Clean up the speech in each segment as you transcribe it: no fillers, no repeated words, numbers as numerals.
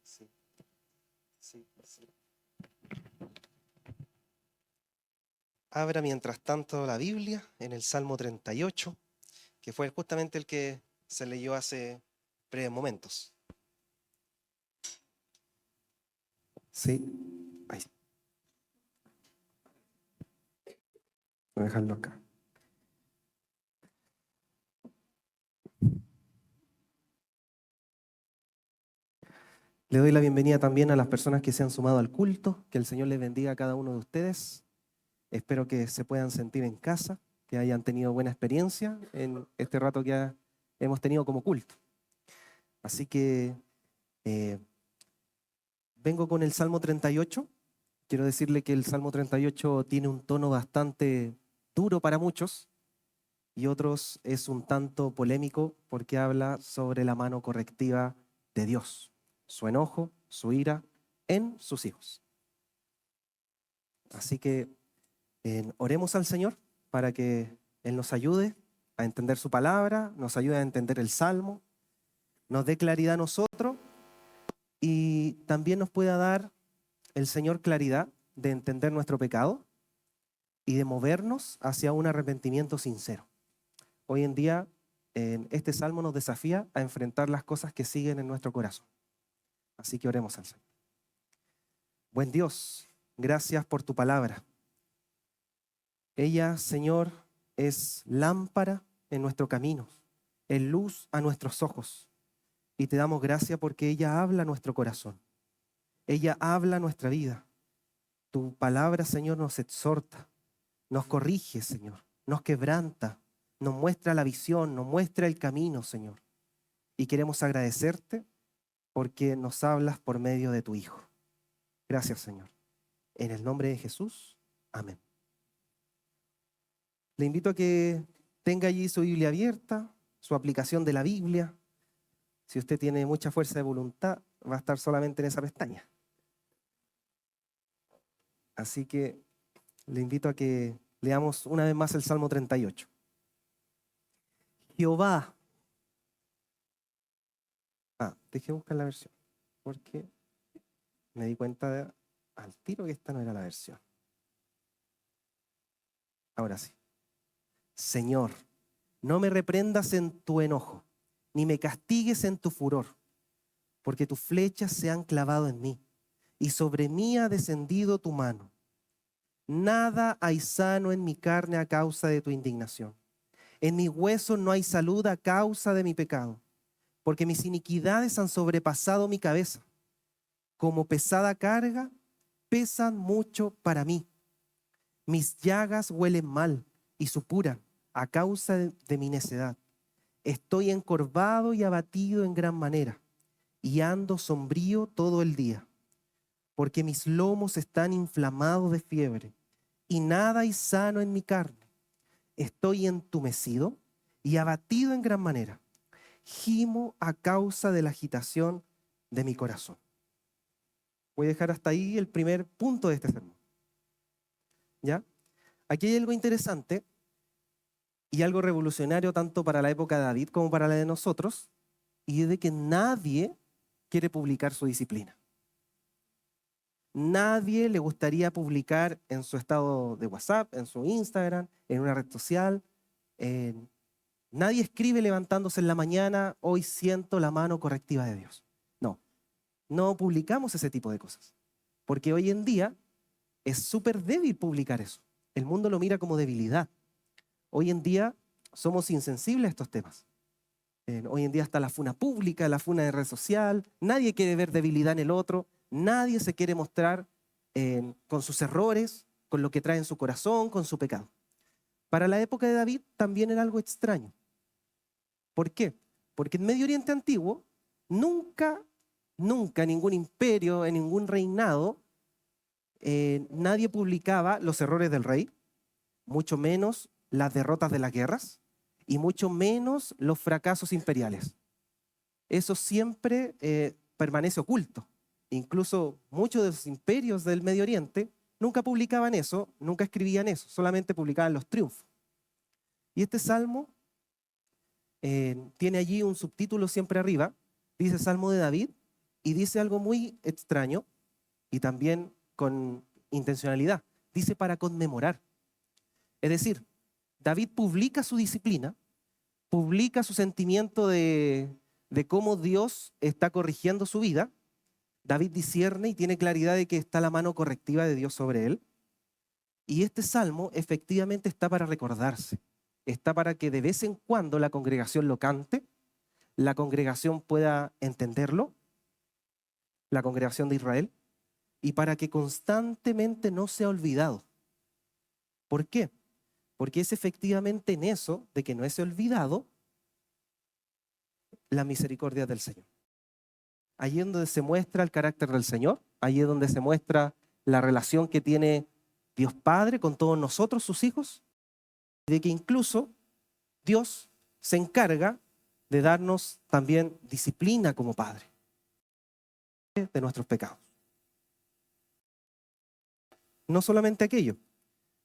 Sí, sí, sí. Abra mientras tanto la Biblia en el Salmo 38, que fue justamente el que se leyó hace breves momentos. Sí, ahí. Voy a dejarlo acá. Le doy la bienvenida también a las personas que se han sumado al culto. Que el Señor les bendiga a cada uno de ustedes. Espero que se puedan sentir en casa, que hayan tenido buena experiencia en este rato que hemos tenido como culto. Así que vengo con el Salmo 38. Quiero decirle que el Salmo 38 tiene un tono bastante duro para muchos y otros es un tanto polémico porque habla sobre la mano correctiva de Dios, su enojo, su ira en sus hijos. Así que oremos al Señor para que Él nos ayude a entender su palabra, nos ayude a entender el Salmo, nos dé claridad a nosotros y también nos pueda dar el Señor claridad de entender nuestro pecado y de movernos hacia un arrepentimiento sincero. Hoy en día, este Salmo nos desafía a enfrentar las cosas que siguen en nuestro corazón. Así que oremos al Señor. Buen Dios, gracias por tu palabra. Ella, Señor, es lámpara en nuestro camino, es luz a nuestros ojos. Y te damos gracias porque ella habla a nuestro corazón. Ella habla a nuestra vida. Tu palabra, Señor, nos exhorta, nos corrige, Señor, nos quebranta, nos muestra la visión, nos muestra el camino, Señor. Y queremos agradecerte porque nos hablas por medio de tu Hijo. Gracias, Señor. En el nombre de Jesús, amén. Le invito a que tenga allí su Biblia abierta, su aplicación de la Biblia. Si usted tiene mucha fuerza de voluntad, va a estar solamente en esa pestaña. Así que le invito a que leamos una vez más el Salmo 38. Jehová. Dejé buscar la versión, porque me di cuenta al tiro que esta no era la versión. Ahora sí. Señor, no me reprendas en tu enojo, ni me castigues en tu furor, porque tus flechas se han clavado en mí, y sobre mí ha descendido tu mano. Nada hay sano en mi carne a causa de tu indignación. En mis huesos no hay salud a causa de mi pecado, porque mis iniquidades han sobrepasado mi cabeza. Como pesada carga, pesan mucho para mí. Mis llagas huelen mal y supuran a causa de mi necedad. Estoy encorvado y abatido en gran manera, y ando sombrío todo el día, porque mis lomos están inflamados de fiebre, y nada hay sano en mi carne. Estoy entumecido y abatido en gran manera. Gimo a causa de la agitación de mi corazón. Voy a dejar hasta ahí el primer punto de este sermón. ¿Ya? Aquí hay algo interesante y algo revolucionario tanto para la época de David como para la de nosotros, y es de que nadie quiere publicar su disciplina. Nadie le gustaría publicar en su estado de WhatsApp, en su Instagram, en una red social. Nadie escribe levantándose en la mañana, hoy siento la mano correctiva de Dios. No, no publicamos ese tipo de cosas. Porque hoy en día es súper débil publicar eso. El mundo lo mira como debilidad. Hoy en día somos insensibles a estos temas. Hoy en día está la funa pública, la funa de red social. Nadie quiere ver debilidad en el otro. Nadie se quiere mostrar con sus errores, con lo que trae en su corazón, con su pecado. Para la época de David también era algo extraño. ¿Por qué? Porque en Medio Oriente Antiguo nunca ningún imperio, en ningún reinado, nadie publicaba los errores del rey, mucho menos las derrotas de las guerras y mucho menos los fracasos imperiales. Eso siempre permanece oculto. Incluso muchos de los imperios del Medio Oriente nunca publicaban eso, nunca escribían eso, solamente publicaban los triunfos. Y este salmo tiene allí un subtítulo siempre arriba, dice Salmo de David, y dice algo muy extraño y también con intencionalidad. Dice para conmemorar. Es decir, David publica su disciplina, publica su sentimiento de cómo Dios está corrigiendo su vida. David discierne y tiene claridad de que está la mano correctiva de Dios sobre él. Y este salmo efectivamente está para recordarse. Está para que de vez en cuando la congregación lo cante, la congregación pueda entenderlo, la congregación de Israel, y para que constantemente no sea olvidado. ¿Por qué? Porque es efectivamente en eso de que no es olvidado la misericordia del Señor. Allí es donde se muestra el carácter del Señor, allí es donde se muestra la relación que tiene Dios Padre con todos nosotros, sus hijos, de que incluso Dios se encarga de darnos también disciplina como Padre de nuestros pecados. No solamente aquello,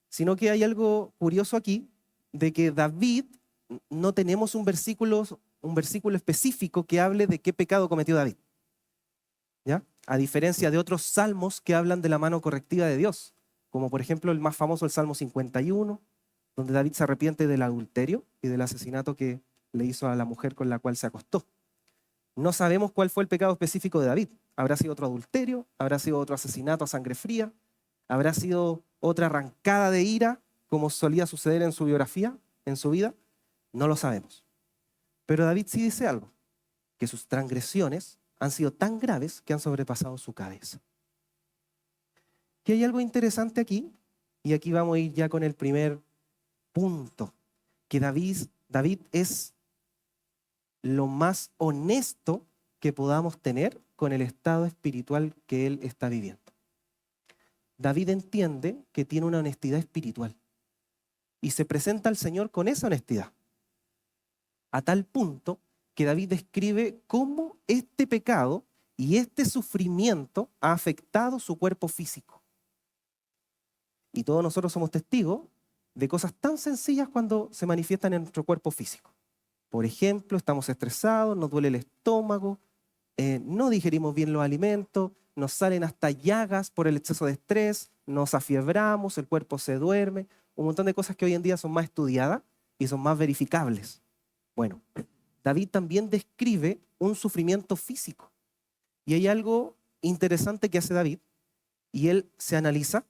sino que hay algo curioso aquí, de que David, no tenemos un versículo específico que hable de qué pecado cometió David, ¿ya? A diferencia de otros salmos que hablan de la mano correctiva de Dios, como por ejemplo el más famoso, el Salmo 51, donde David se arrepiente del adulterio y del asesinato que le hizo a la mujer con la cual se acostó. No sabemos cuál fue el pecado específico de David. ¿Habrá sido otro adulterio? ¿Habrá sido otro asesinato a sangre fría? ¿Habrá sido otra arrancada de ira, como solía suceder en su biografía, en su vida? No lo sabemos. Pero David sí dice algo, que sus transgresiones han sido tan graves que han sobrepasado su cabeza. Y hay algo interesante aquí, y aquí vamos a ir ya con el primer punto, que David es lo más honesto que podamos tener con el estado espiritual que él está viviendo. David entiende que tiene una honestidad espiritual y se presenta al Señor con esa honestidad, a tal punto que David describe cómo este pecado y este sufrimiento ha afectado su cuerpo físico. Y todos nosotros somos testigos de cosas tan sencillas cuando se manifiestan en nuestro cuerpo físico. Por ejemplo, estamos estresados, nos duele el estómago, no digerimos bien los alimentos, nos salen hasta llagas por el exceso de estrés, nos afiebramos, el cuerpo se duerme, un montón de cosas que hoy en día son más estudiadas y son más verificables. Bueno, David también describe un sufrimiento físico. Y hay algo interesante que hace David, y él se analiza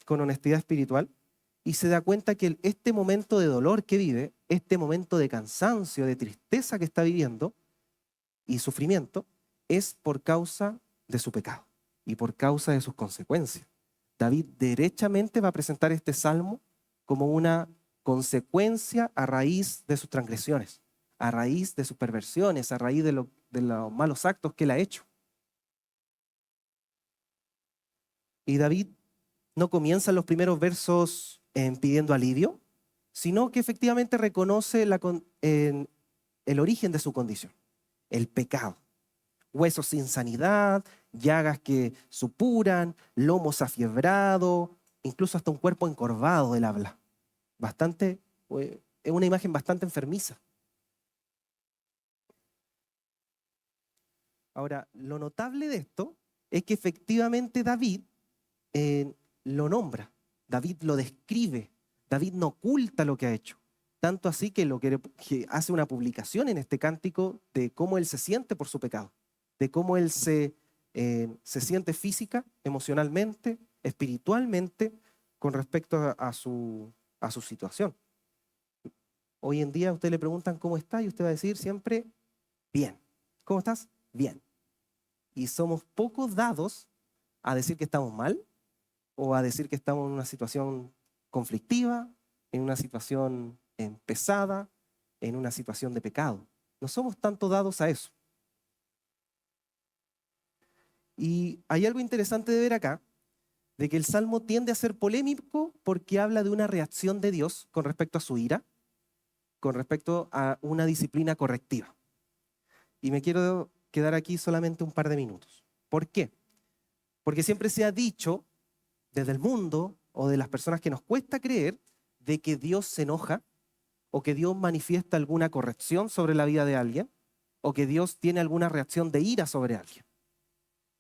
con honestidad espiritual y se da cuenta que este momento de dolor que vive, este momento de cansancio, de tristeza que está viviendo y sufrimiento, es por causa de su pecado y por causa de sus consecuencias. David derechamente va a presentar este salmo como una consecuencia a raíz de sus transgresiones, a raíz de sus perversiones, a raíz de los malos actos que él ha hecho. Y David no comienza en los primeros versos pidiendo alivio, sino que efectivamente reconoce el origen de su condición, el pecado. Huesos sin sanidad, llagas que supuran, lomos afiebrados, incluso hasta un cuerpo encorvado, él habla. Es una imagen bastante enfermiza. Ahora, lo notable de esto es que efectivamente David lo nombra, David lo describe, David no oculta lo que ha hecho. Tanto así que hace una publicación en este cántico de cómo él se siente por su pecado, de cómo él se siente física, emocionalmente, espiritualmente, con respecto a su situación. Hoy en día a usted le preguntan cómo está y usted va a decir siempre, bien. ¿Cómo estás? Bien. Y somos poco dados a decir que estamos mal o a decir que estamos en una situación conflictiva, en una situación pesada, en una situación de pecado. No somos tanto dados a eso. Y hay algo interesante de ver acá, de que el Salmo tiende a ser polémico porque habla de una reacción de Dios con respecto a su ira, con respecto a una disciplina correctiva. Y me quiero quedar aquí solamente un par de minutos. ¿Por qué? Porque siempre se ha dicho desde el mundo o de las personas que nos cuesta creer de que Dios se enoja o que Dios manifiesta alguna corrección sobre la vida de alguien o que Dios tiene alguna reacción de ira sobre alguien.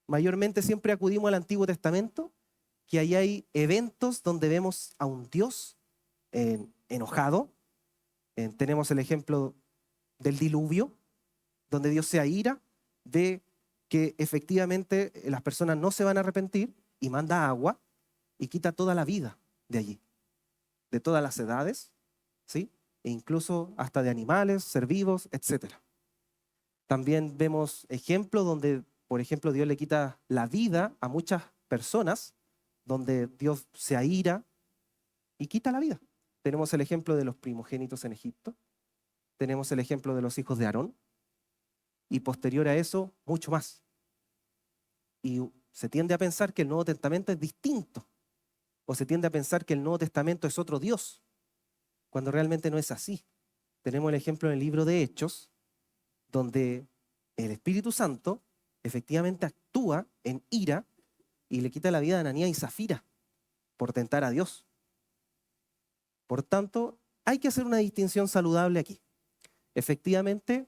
mayormente siempre acudimos al Antiguo Testamento, que ahí hay eventos donde vemos a un Dios enojado. Tenemos el ejemplo del diluvio, donde Dios se aira, ve que efectivamente las personas no se van a arrepentir y manda agua y quita toda la vida de allí, de todas las edades, ¿sí? E incluso hasta de animales, ser vivos, etc. También vemos ejemplos donde, por ejemplo, Dios le quita la vida a muchas personas, donde Dios se aira y quita la vida. Tenemos el ejemplo de los primogénitos en Egipto, tenemos el ejemplo de los hijos de Aarón, y posterior a eso, mucho más. Y se tiende a pensar que el Nuevo Testamento es distinto, o se tiende a pensar que el Nuevo Testamento es otro Dios, cuando realmente no es así. Tenemos el ejemplo en el libro de Hechos, donde el Espíritu Santo efectivamente actúa en ira y le quita la vida a Ananías y Zafira por tentar a Dios. Por tanto, hay que hacer una distinción saludable aquí. Efectivamente,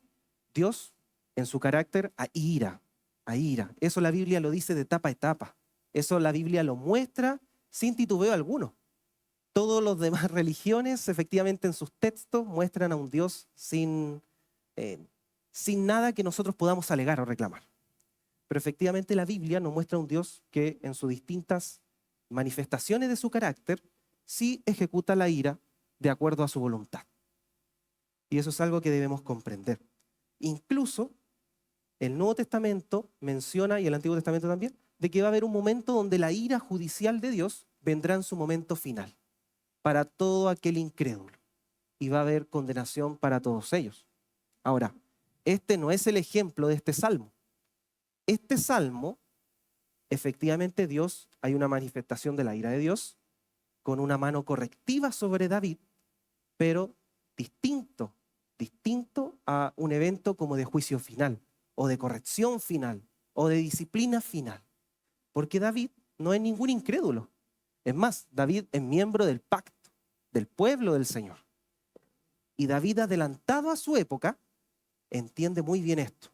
Dios en su carácter a ira. Eso la Biblia lo dice de etapa a etapa. Eso la Biblia lo muestra sin titubeo alguno. Todas las demás religiones, efectivamente, en sus textos muestran a un Dios sin nada que nosotros podamos alegar o reclamar. Pero efectivamente la Biblia nos muestra un Dios que en sus distintas manifestaciones de su carácter sí ejecuta la ira de acuerdo a su voluntad. Y eso es algo que debemos comprender. Incluso el Nuevo Testamento menciona, y el Antiguo Testamento también, de que va a haber un momento donde la ira judicial de Dios vendrá en su momento final para todo aquel incrédulo. Y va a haber condenación para todos ellos. Ahora, este no es el ejemplo de este salmo. Este salmo, efectivamente hay una manifestación de la ira de Dios con una mano correctiva sobre David, pero distinto a un evento como de juicio final, o de corrección final, o de disciplina final. Porque David no es ningún incrédulo. Es más, David es miembro del pacto, del pueblo del Señor. Y David, adelantado a su época, entiende muy bien esto.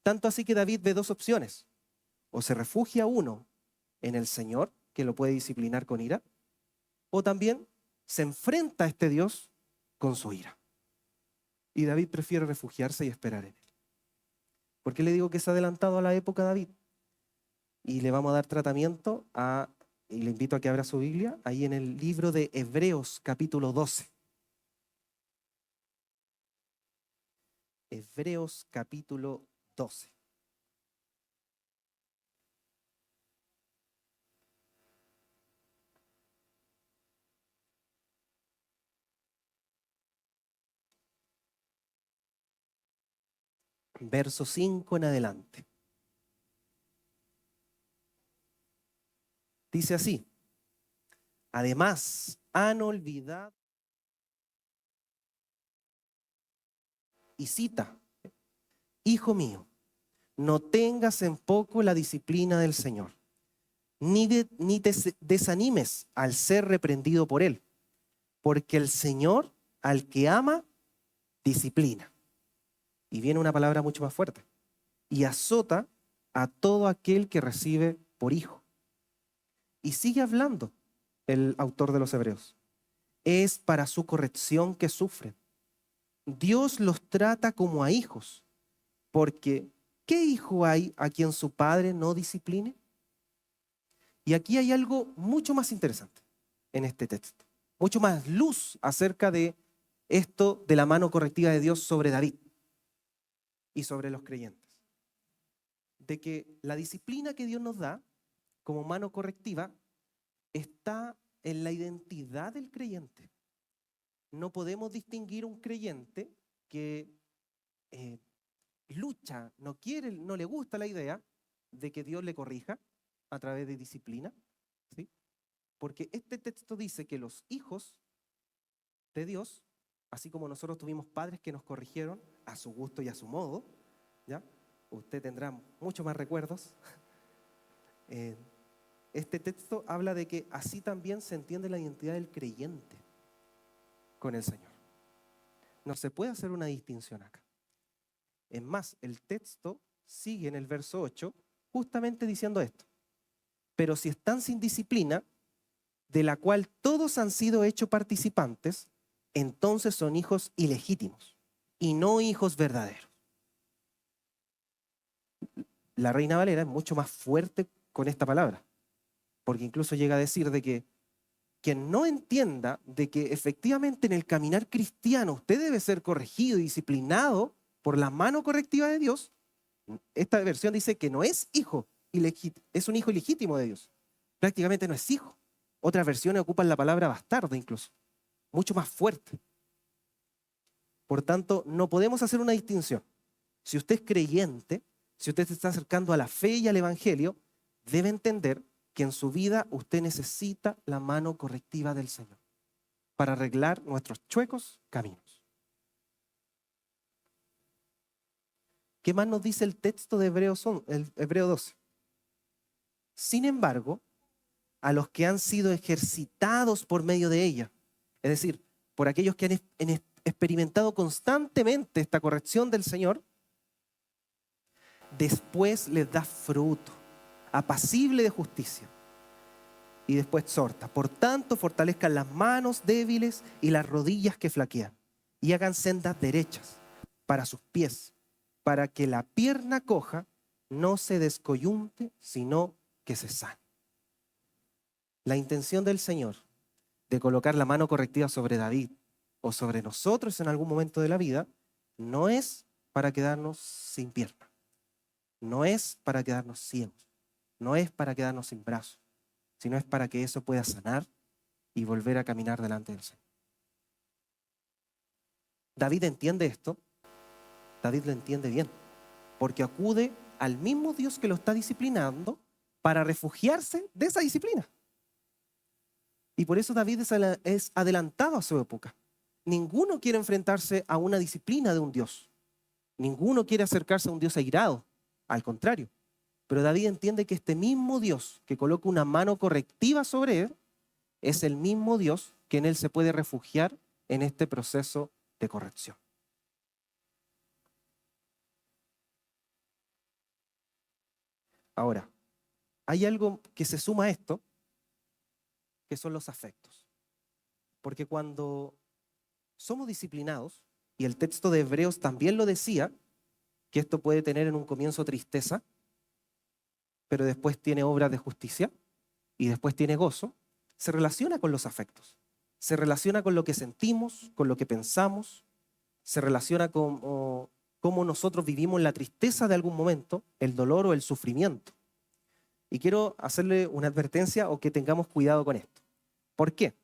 Tanto así que David ve dos opciones. O se refugia uno en el Señor, que lo puede disciplinar con ira, o también se enfrenta a este Dios con su ira. Y David prefiere refugiarse y esperar en él. ¿Por qué le digo que es adelantado a la época David? Y le vamos a dar tratamiento y le invito a que abra su Biblia, ahí en el libro de Hebreos capítulo 12. Hebreos capítulo 12. Verso 5 en adelante. Dice así: además, han olvidado, y cita, hijo mío, no tengas en poco la disciplina del Señor, ni te desanimes al ser reprendido por Él, porque el Señor al que ama, disciplina. Y viene una palabra mucho más fuerte: y azota a todo aquel que recibe por hijo. Y sigue hablando el autor de los Hebreos. Es para su corrección que sufren. Dios los trata como a hijos, porque ¿qué hijo hay a quien su padre no discipline? Y aquí hay algo mucho más interesante en este texto, mucho más luz acerca de esto de la mano correctiva de Dios sobre David y sobre los creyentes. De que la disciplina que Dios nos da como mano correctiva está en la identidad del creyente. No podemos distinguir un creyente que lucha, no quiere, no le gusta la idea de que Dios le corrija a través de disciplina, ¿sí? Porque este texto dice que los hijos de Dios, así como nosotros tuvimos padres que nos corrigieron a su gusto y a su modo, ¿ya? Usted tendrá muchos más recuerdos. Este texto habla de que así también se entiende la identidad del creyente con el Señor. No se puede hacer una distinción acá. Es más, el texto sigue en el verso 8 justamente diciendo esto. Pero si están sin disciplina, de la cual todos han sido hechos participantes, entonces son hijos ilegítimos y no hijos verdaderos. La Reina Valera es mucho más fuerte con esta palabra, porque incluso llega a decir de que quien no entienda de que efectivamente en el caminar cristiano usted debe ser corregido y disciplinado por la mano correctiva de Dios, esta versión dice que no es hijo ilegítimo, es un hijo ilegítimo de Dios. Prácticamente no es hijo. Otras versiones ocupan la palabra bastardo incluso, mucho más fuerte. Por tanto, no podemos hacer una distinción. Si usted es creyente, si usted se está acercando a la fe y al evangelio, debe entender que en su vida usted necesita la mano correctiva del Señor para arreglar nuestros chuecos caminos. ¿Qué más nos dice el texto de Hebreo 12? Sin embargo, a los que han sido ejercitados por medio de ella, es decir, por aquellos que han experimentado constantemente esta corrección del Señor, después les da fruto, apacible de justicia. Y después exhorta: por tanto, fortalezcan las manos débiles y las rodillas que flaquean, y hagan sendas derechas para sus pies, para que la pierna coja no se descoyunte, sino que se sane. La intención del Señor de colocar la mano correctiva sobre David o sobre nosotros en algún momento de la vida no es para quedarnos sin pierna, no es para quedarnos ciegos, no es para quedarnos sin brazos, sino es para que eso pueda sanar y volver a caminar delante del Señor. David entiende esto, David lo entiende bien, porque acude al mismo Dios que lo está disciplinando para refugiarse de esa disciplina. Y por eso David es adelantado a su época. Ninguno quiere enfrentarse a una disciplina de un Dios. Ninguno quiere acercarse a un Dios airado. Al contrario. Pero David entiende que este mismo Dios que coloca una mano correctiva sobre él es el mismo Dios que en él se puede refugiar en este proceso de corrección. Ahora, hay algo que se suma a esto, que son los afectos. Porque cuando somos disciplinados, y el texto de Hebreos también lo decía, que esto puede tener en un comienzo tristeza, pero después tiene obras de justicia y después tiene gozo, se relaciona con los afectos. Se relaciona con lo que sentimos, con lo que pensamos, se relaciona con cómo nosotros vivimos la tristeza de algún momento, el dolor o el sufrimiento. Y quiero hacerle una advertencia o que tengamos cuidado con esto. ¿Por qué?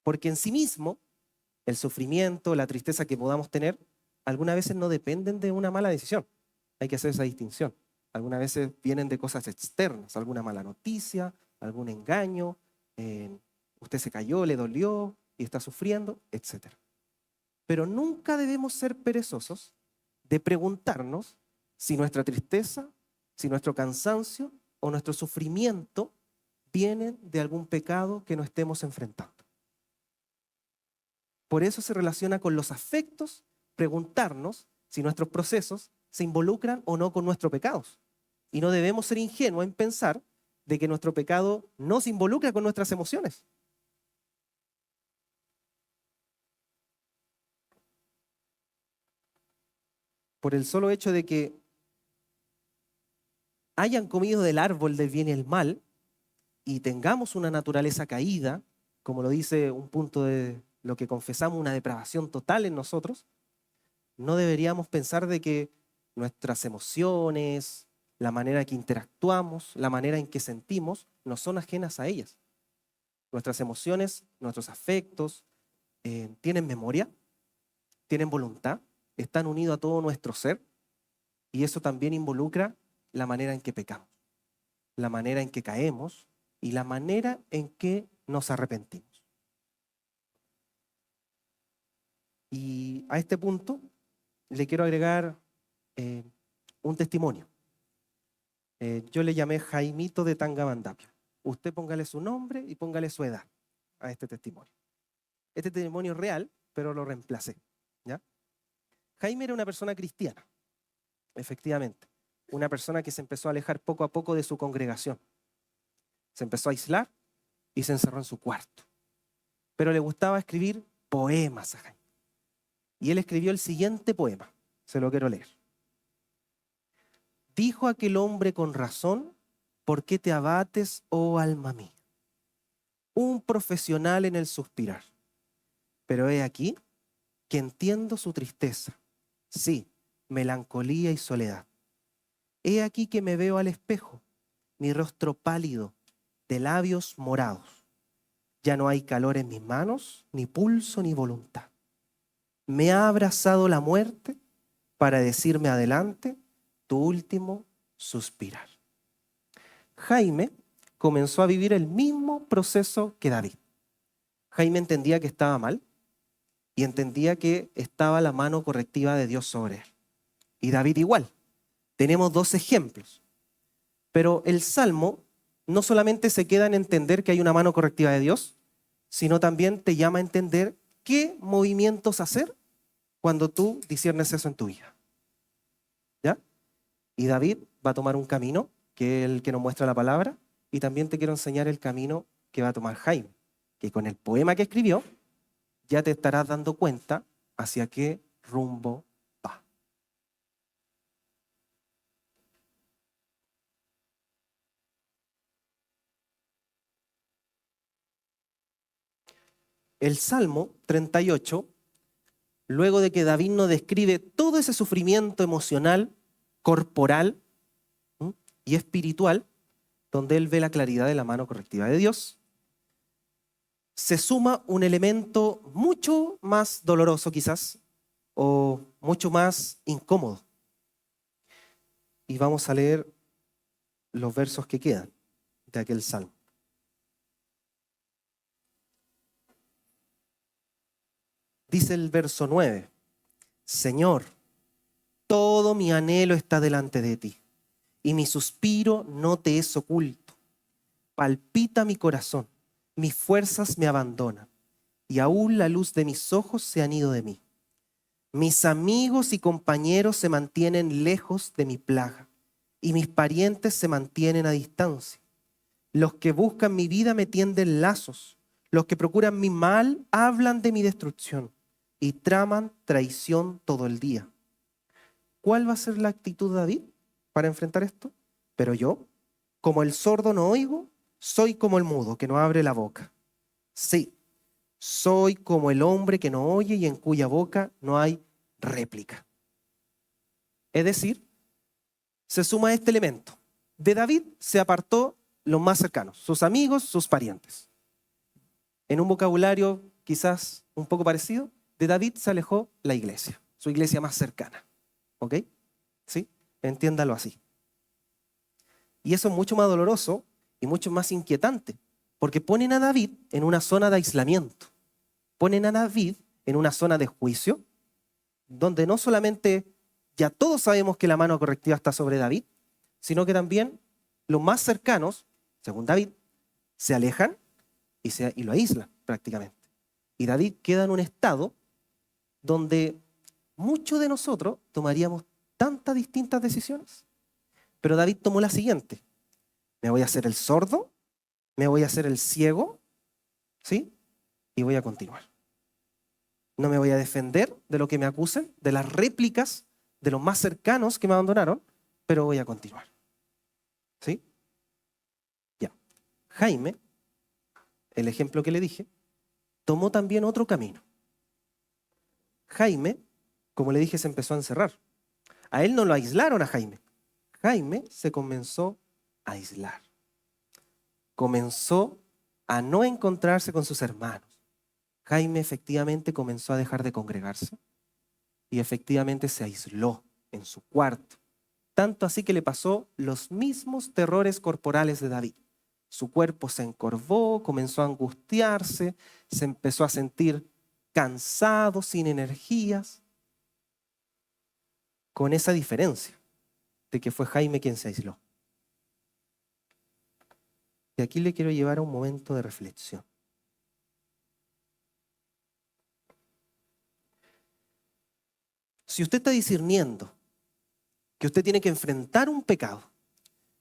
Porque en sí mismo, el sufrimiento, la tristeza que podamos tener, algunas veces no dependen de una mala decisión. Hay que hacer esa distinción. Algunas veces vienen de cosas externas, alguna mala noticia, algún engaño, usted se cayó, le dolió y está sufriendo, etc. Pero nunca debemos ser perezosos de preguntarnos si nuestra tristeza, si nuestro cansancio o nuestro sufrimiento vienen de algún pecado que no estemos enfrentando. Por eso se relaciona con los afectos, preguntarnos si nuestros procesos se involucran o no con nuestros pecados. Y no debemos ser ingenuos en pensar de que nuestro pecado no se involucra con nuestras emociones. Por el solo hecho de que hayan comido del árbol del bien y el mal y tengamos una naturaleza caída, como lo dice un punto de lo que confesamos, una depravación total en nosotros, no deberíamos pensar de que nuestras emociones, la manera en que interactuamos, la manera en que sentimos, no son ajenas a ellas. Nuestras emociones, nuestros afectos, tienen memoria, tienen voluntad, están unidos a todo nuestro ser, y eso también involucra la manera en que pecamos, la manera en que caemos y la manera en que nos arrepentimos. Y a este punto le quiero agregar un testimonio. Yo le llamé Jaimito de Tangamandapio. Usted póngale su nombre y póngale su edad a este testimonio. Este testimonio es real, pero lo reemplacé, ¿ya? Jaime era una persona cristiana, efectivamente. una persona que se empezó a alejar poco a poco de su congregación. Se empezó a aislar y se encerró en su cuarto. Pero le gustaba escribir poemas a Jaime. Y él escribió el siguiente poema. Se lo quiero leer. Dijo aquel hombre con razón: ¿por qué te abates, oh alma mía? Un profesional en el suspirar. Pero he aquí que entiendo su tristeza. Sí, melancolía y soledad. He aquí que me veo al espejo, mi rostro pálido, de labios morados. Ya no hay calor en mis manos, ni pulso ni voluntad. Me ha abrazado la muerte para decirme adelante tu último suspirar. Jaime comenzó a vivir el mismo proceso que David. Jaime entendía que estaba mal y entendía que estaba la mano correctiva de Dios sobre él. Y David igual. Tenemos dos ejemplos. Pero el Salmo no solamente se queda en entender que hay una mano correctiva de Dios, sino también te llama a entender qué movimientos hacer cuando tú disiernes eso en tu vida. ¿Ya? Y David va a tomar un camino, que es el que nos muestra la palabra, y también te quiero enseñar el camino que va a tomar Jaime, que con el poema que escribió ya te estarás dando cuenta hacia qué rumbo va. El Salmo 38, luego de que David nos describe todo ese sufrimiento emocional, corporal, ¿m?, y espiritual, donde él ve la claridad de la mano correctiva de Dios, se suma un elemento mucho más doloroso quizás, o mucho más incómodo. Y vamos a leer los versos que quedan de aquel salmo. Dice el verso 9: Señor, todo mi anhelo está delante de ti, y mi suspiro no te es oculto. Palpita mi corazón, mis fuerzas me abandonan, y aún la luz de mis ojos se han ido de mí. Mis amigos y compañeros se mantienen lejos de mi plaga, y mis parientes se mantienen a distancia. Los que buscan mi vida me tienden lazos, los que procuran mi mal hablan de mi destrucción y traman traición todo el día. ¿Cuál va a ser la actitud de David para enfrentar esto? Pero yo, como el sordo no oigo, soy como el mudo que no abre la boca. Sí, soy como el hombre que no oye y en cuya boca no hay réplica. Es decir, se suma este elemento. De David se apartó los más cercanos, sus amigos, sus parientes. En un vocabulario quizás un poco parecido, de David se alejó la iglesia, su iglesia más cercana. ¿Ok? ¿Sí? Entiéndalo así. Y eso es mucho más doloroso y mucho más inquietante, porque ponen a David en una zona de aislamiento. Ponen a David en una zona de juicio, donde no solamente ya todos sabemos que la mano correctiva está sobre David, sino que también los más cercanos, según David, se alejan y lo aíslan prácticamente. Y David queda en un estado donde muchos de nosotros tomaríamos tantas distintas decisiones. Pero David tomó la siguiente: me voy a hacer el sordo, me voy a hacer el ciego, ¿sí? Y voy a continuar. No me voy a defender de lo que me acusen, de las réplicas de los más cercanos que me abandonaron, pero voy a continuar. ¿Sí? Ya. Jaime, el ejemplo que le dije, tomó también otro camino. Jaime, como le dije, se empezó a encerrar. A él no lo aislaron a Jaime. Jaime se comenzó a aislar. Comenzó a no encontrarse con sus hermanos. Jaime efectivamente comenzó a dejar de congregarse y efectivamente se aisló en su cuarto. Tanto así que le pasó los mismos terrores corporales de David. Su cuerpo se encorvó, comenzó a angustiarse, se empezó a sentir cansado, sin energías, con esa diferencia de que fue Jaime quien se aisló. Y aquí le quiero llevar a un momento de reflexión. Si usted está discerniendo que usted tiene que enfrentar un pecado,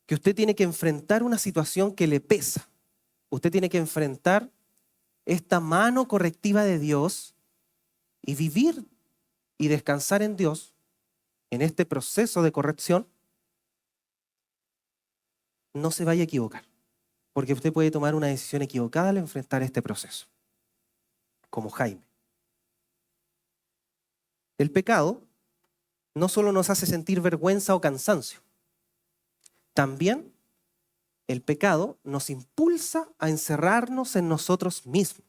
que usted tiene que enfrentar una situación que le pesa, usted tiene que enfrentar esta mano correctiva de Dios y vivir y descansar en Dios en este proceso de corrección, no se vaya a equivocar, porque usted puede tomar una decisión equivocada al enfrentar este proceso, como Jaime. El pecado no solo nos hace sentir vergüenza o cansancio, también el pecado nos impulsa a encerrarnos en nosotros mismos.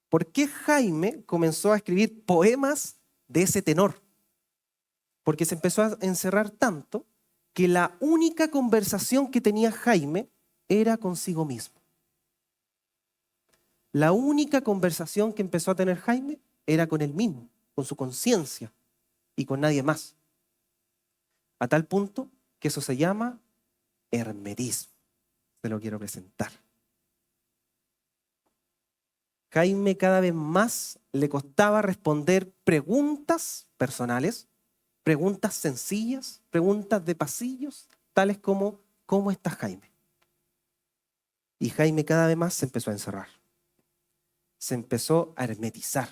¿Por qué Jaime comenzó a escribir poemas de ese tenor? Porque se empezó a encerrar tanto que la única conversación que tenía Jaime era consigo mismo. La única conversación que empezó a tener Jaime era con él mismo, con su conciencia y con nadie más. A tal punto que eso se llama hermetismo. Se lo quiero presentar. Jaime cada vez más le costaba responder preguntas personales, preguntas sencillas, preguntas de pasillos, tales como ¿cómo está Jaime? Y Jaime cada vez más se empezó a encerrar. Se empezó a hermetizar.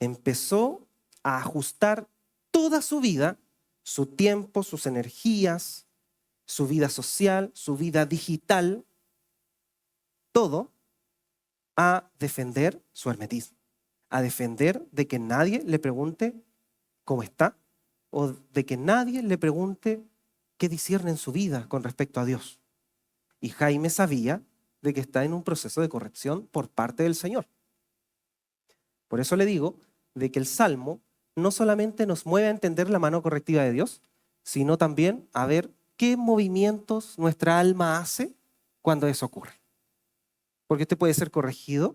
Empezó a ajustar toda su vida, su tiempo, sus energías, su vida social, su vida digital, todo a defender su hermetismo, a defender de que nadie le pregunte cómo está o de que nadie le pregunte qué discierne en su vida con respecto a Dios. Y Jaime sabía de que está en un proceso de corrección por parte del Señor. Por eso le digo de que el Salmo no solamente nos mueve a entender la mano correctiva de Dios, sino también a ver qué movimientos nuestra alma hace cuando eso ocurre. Porque usted puede ser corregido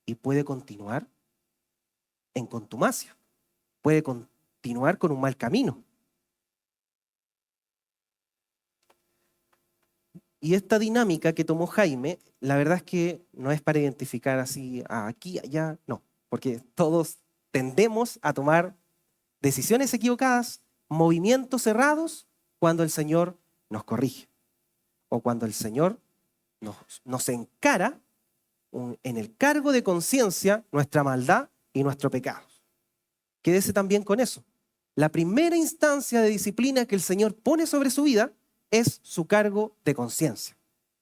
y puede continuar en contumacia, puede continuar con un mal camino. Y esta dinámica que tomó Jaime, la verdad es que no es para identificar así aquí, allá, no, porque todos tendemos a tomar decisiones equivocadas, movimientos errados cuando el Señor nos corrige o cuando el Señor nos encara en el cargo de conciencia nuestra maldad y nuestro pecado. Quédese también con eso. La primera instancia de disciplina que el Señor pone sobre su vida es su cargo de conciencia.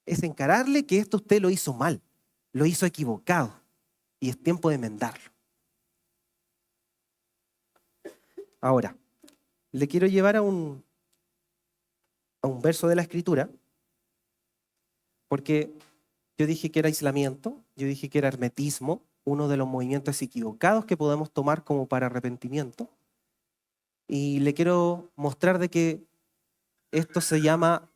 Es encararle que esto usted lo hizo mal, lo hizo equivocado y es tiempo de enmendarlo. Ahora, le quiero llevar a un verso de la Escritura, porque yo dije que era aislamiento, yo dije que era hermetismo, uno de los movimientos equivocados que podemos tomar como para arrepentimiento. Y le quiero mostrar de que esto se llama,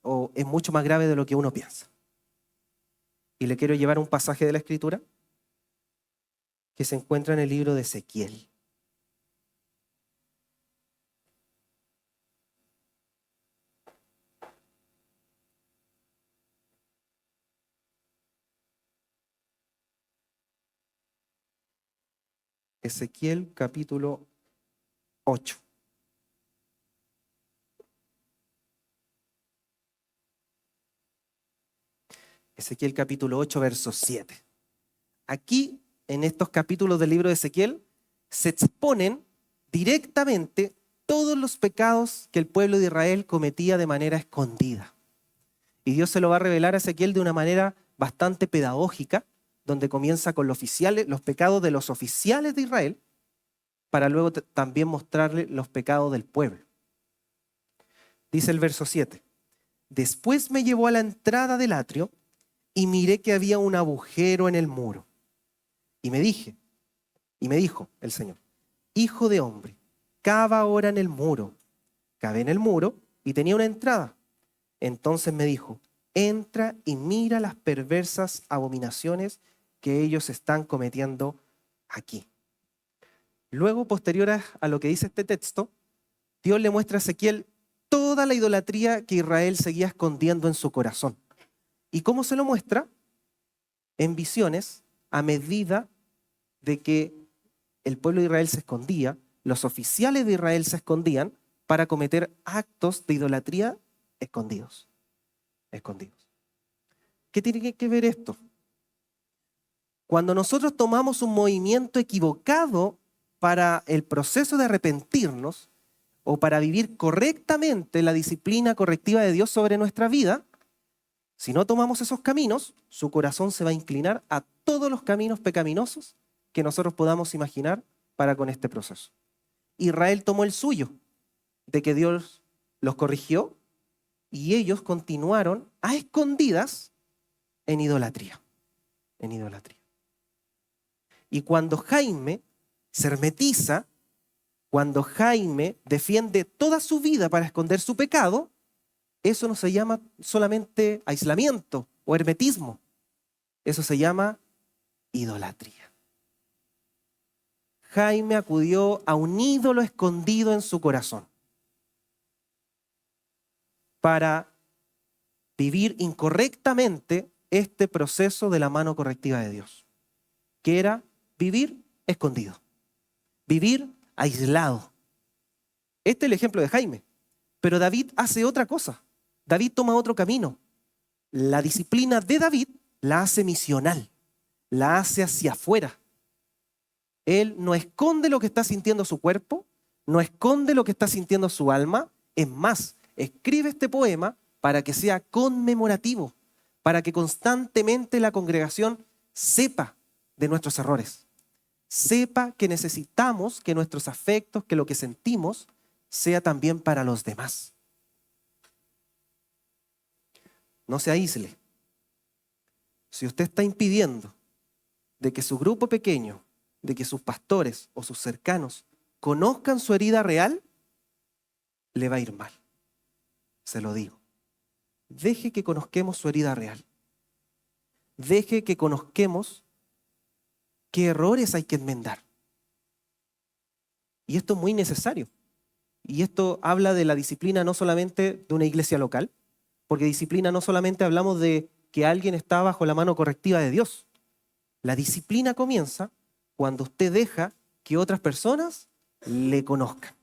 o es mucho más grave de lo que uno piensa. Y le quiero llevar un pasaje de la Escritura que se encuentra en el libro de Ezequiel. Ezequiel capítulo 8. Ezequiel capítulo 8, verso 7. Aquí, en estos capítulos del libro de Ezequiel, se exponen directamente todos los pecados que el pueblo de Israel cometía de manera escondida. Y Dios se lo va a revelar a Ezequiel de una manera bastante pedagógica, donde comienza con los pecados de los oficiales de Israel, para luego también mostrarle los pecados del pueblo. Dice el verso 7. Después me llevó a la entrada del atrio y miré que había un agujero en el muro. Y me dijo el Señor, hijo de hombre, cava ahora en el muro. Cavé en el muro y tenía una entrada. Entonces me dijo, entra y mira las perversas abominaciones que ellos están cometiendo aquí. Luego, posterior a lo que dice este texto, Dios le muestra a Ezequiel toda la idolatría que Israel seguía escondiendo en su corazón. ¿Y cómo se lo muestra? En visiones, a medida de que el pueblo de Israel se escondía, los oficiales de Israel se escondían para cometer actos de idolatría escondidos. Escondidos. ¿Qué tiene que ver esto? Cuando nosotros tomamos un movimiento equivocado para el proceso de arrepentirnos o para vivir correctamente la disciplina correctiva de Dios sobre nuestra vida, si no tomamos esos caminos, su corazón se va a inclinar a todos los caminos pecaminosos que nosotros podamos imaginar para con este proceso. Israel tomó el suyo, de que Dios los corrigió, y ellos continuaron a escondidas en idolatría. En idolatría. Y cuando Jaime se hermetiza, cuando Jaime defiende toda su vida para esconder su pecado, eso no se llama solamente aislamiento o hermetismo. Eso se llama idolatría. Jaime acudió a un ídolo escondido en su corazón para vivir incorrectamente este proceso de la mano correctiva de Dios, que era vivir escondido, vivir aislado. Este es el ejemplo de Jaime, pero David hace otra cosa. David toma otro camino. La disciplina de David la hace misional, la hace hacia afuera. Él no esconde lo que está sintiendo su cuerpo, no esconde lo que está sintiendo su alma. Es más, escribe este poema para que sea conmemorativo, para que constantemente la congregación sepa de nuestros errores, sepa que necesitamos que nuestros afectos, que lo que sentimos, sea también para los demás. No se aísle. Si usted está impidiendo de que su grupo pequeño, de que sus pastores o sus cercanos conozcan su herida real, le va a ir mal. Se lo digo. Deje que conozcamos su herida real. Deje que conozcamos qué errores hay que enmendar. Y esto es muy necesario. Y esto habla de la disciplina no solamente de una iglesia local, porque disciplina no solamente hablamos de que alguien está bajo la mano correctiva de Dios. La disciplina comienza cuando usted deja que otras personas le conozcan.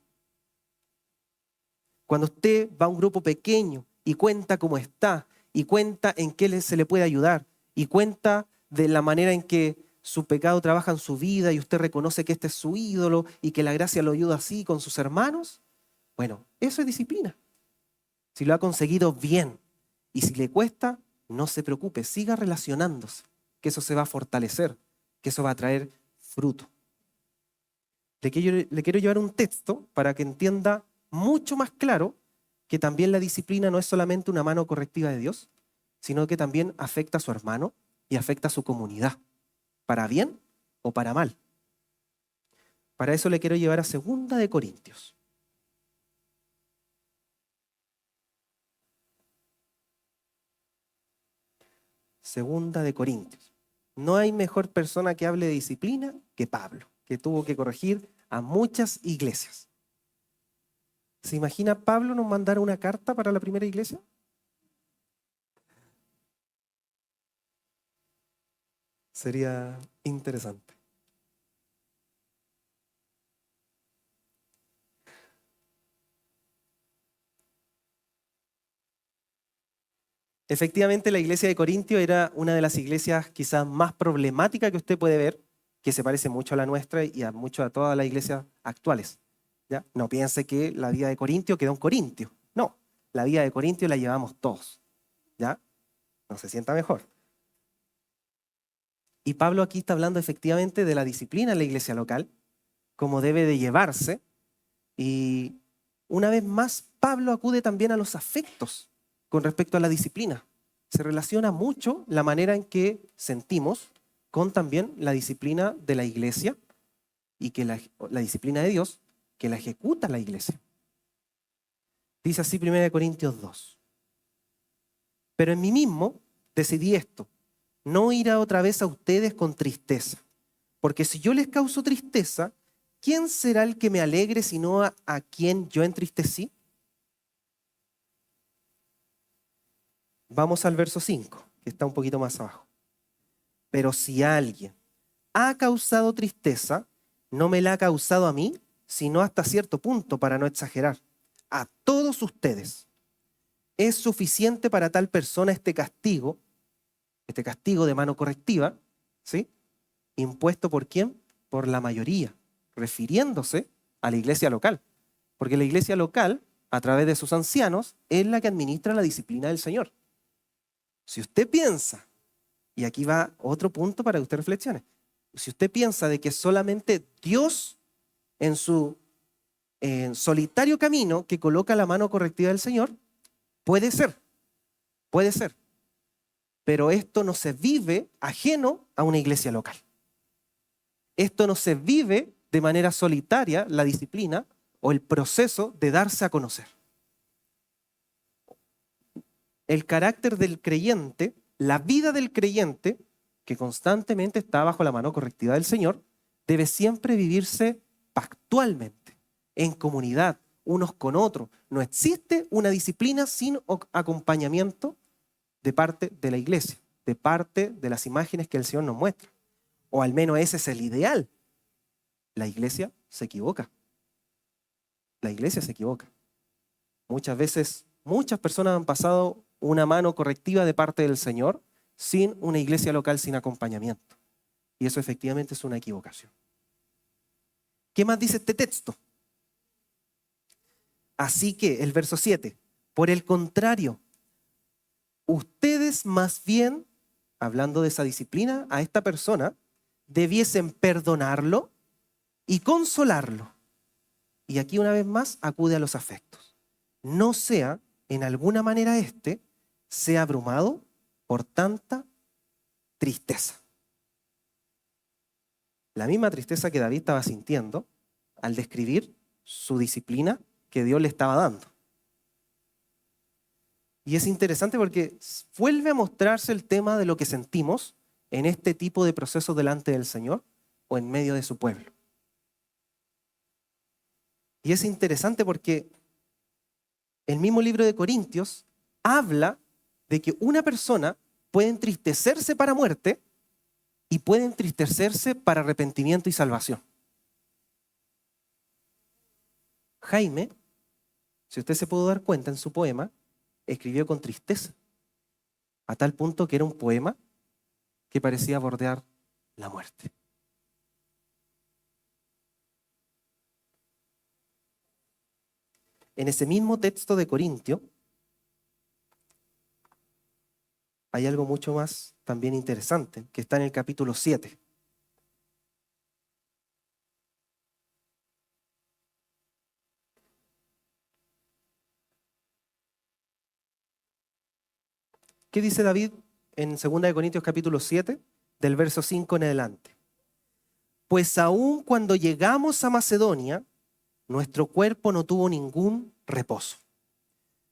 Cuando usted va a un grupo pequeño y cuenta cómo está, y cuenta en qué se le puede ayudar, y cuenta de la manera en que su pecado trabaja en su vida y usted reconoce que este es su ídolo y que la gracia lo ayuda así con sus hermanos, bueno, eso es disciplina. Si lo ha conseguido, bien. Y si le cuesta, no se preocupe, siga relacionándose, que eso se va a fortalecer, que eso va a traer fruto. Le quiero llevar un texto para que entienda mucho más claro que también la disciplina no es solamente una mano correctiva de Dios, sino que también afecta a su hermano y afecta a su comunidad, para bien o para mal. Para eso le quiero llevar a 2 Corintios. Segunda de Corintios. No hay mejor persona que hable de disciplina que Pablo, que tuvo que corregir a muchas iglesias. ¿Se imagina Pablo nos mandara una carta para la primera iglesia? Sería interesante. Efectivamente, la iglesia de Corintio era una de las iglesias quizás más problemáticas que usted puede ver, que se parece mucho a la nuestra y mucho a todas las iglesias actuales. ¿Ya? No piense que la vida de Corintio quedó en Corintio. No, la vida de Corintio la llevamos todos. ¿Ya? No se sienta mejor. Y Pablo aquí está hablando efectivamente de la disciplina en la iglesia local, cómo debe de llevarse. Y una vez más, Pablo acude también a los afectos con respecto a la disciplina. Se relaciona mucho la manera en que sentimos con también la disciplina de la iglesia y que la disciplina de Dios que la ejecuta la iglesia. Dice así 1 Corintios 2. Pero en mí mismo decidí esto, no ir otra vez a ustedes con tristeza, porque si yo les causo tristeza, ¿quién será el que me alegre sino a quien yo entristecí? Vamos al verso 5, que está un poquito más abajo. Pero si alguien ha causado tristeza, no me la ha causado a mí, sino hasta cierto punto, para no exagerar. A todos ustedes es suficiente para tal persona este castigo de mano correctiva, ¿sí? ¿Impuesto por quién? Por la mayoría, refiriéndose a la iglesia local. Porque la iglesia local, a través de sus ancianos, es la que administra la disciplina del Señor. Si usted piensa, y aquí va otro punto para que usted reflexione, si usted piensa de que solamente Dios en su solitario camino que coloca la mano correctiva del Señor, puede ser, pero esto no se vive ajeno a una iglesia local. Esto no se vive de manera solitaria, la disciplina o el proceso de darse a conocer. El carácter del creyente, la vida del creyente, que constantemente está bajo la mano correctiva del Señor, debe siempre vivirse pactualmente, en comunidad, unos con otros. No existe una disciplina sin acompañamiento de parte de la iglesia, de parte de las imágenes que el Señor nos muestra. O al menos ese es el ideal. La iglesia se equivoca. La iglesia se equivoca. Muchas veces, muchas personas han pasado una mano correctiva de parte del Señor sin una iglesia local, sin acompañamiento. Y eso efectivamente es una equivocación. ¿Qué más dice este texto? Así que, el verso 7, por el contrario, ustedes más bien, hablando de esa disciplina, a esta persona, debiesen perdonarlo y consolarlo. Y aquí una vez más acude a los afectos. No sea, en alguna manera sea abrumado por tanta tristeza. La misma tristeza que David estaba sintiendo al describir su disciplina que Dios le estaba dando. Y es interesante porque vuelve a mostrarse el tema de lo que sentimos en este tipo de procesos delante del Señor o en medio de su pueblo. Y es interesante porque el mismo libro de Corintios habla de que una persona puede entristecerse para muerte y puede entristecerse para arrepentimiento y salvación. Jaime, si usted se pudo dar cuenta en su poema, escribió con tristeza, a tal punto que era un poema que parecía bordear la muerte. En ese mismo texto de Corintio hay algo mucho más también interesante, que está en el capítulo 7. ¿Qué dice David en 2 de Corintios capítulo 7, del verso 5 en adelante? Pues aun cuando llegamos a Macedonia, nuestro cuerpo no tuvo ningún reposo,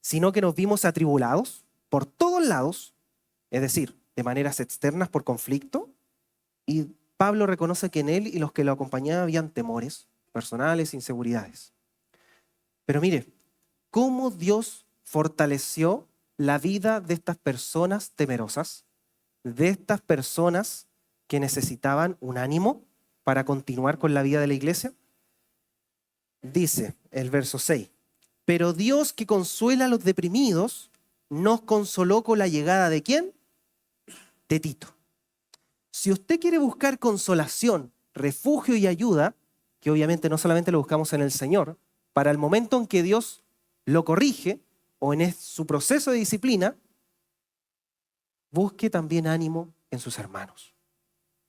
sino que nos vimos atribulados por todos lados, es decir, de maneras externas por conflicto, y Pablo reconoce que en él y los que lo acompañaban habían temores personales, inseguridades. Pero mire, cómo Dios fortaleció la vida de estas personas temerosas, de estas personas que necesitaban un ánimo para continuar con la vida de la iglesia. Dice el verso 6, pero Dios que consuela a los deprimidos nos consoló con la llegada ¿de quién? De Tito. Si usted quiere buscar consolación, refugio y ayuda, que obviamente no solamente lo buscamos en el Señor, para el momento en que Dios lo corrige o en su proceso de disciplina, busque también ánimo en sus hermanos.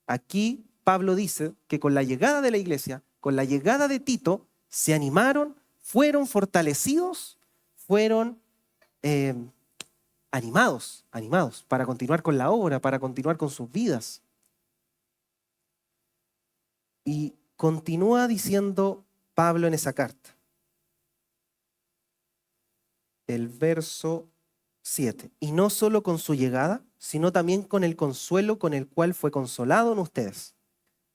Aquí Pablo dice que con la llegada de la iglesia, con la llegada de Tito, se animaron, fueron fortalecidos, fueron animados para continuar con la obra, para continuar con sus vidas. Y continúa diciendo Pablo en esa carta. El verso 7. Y no solo con su llegada, sino también con el consuelo con el cual fue consolado en ustedes,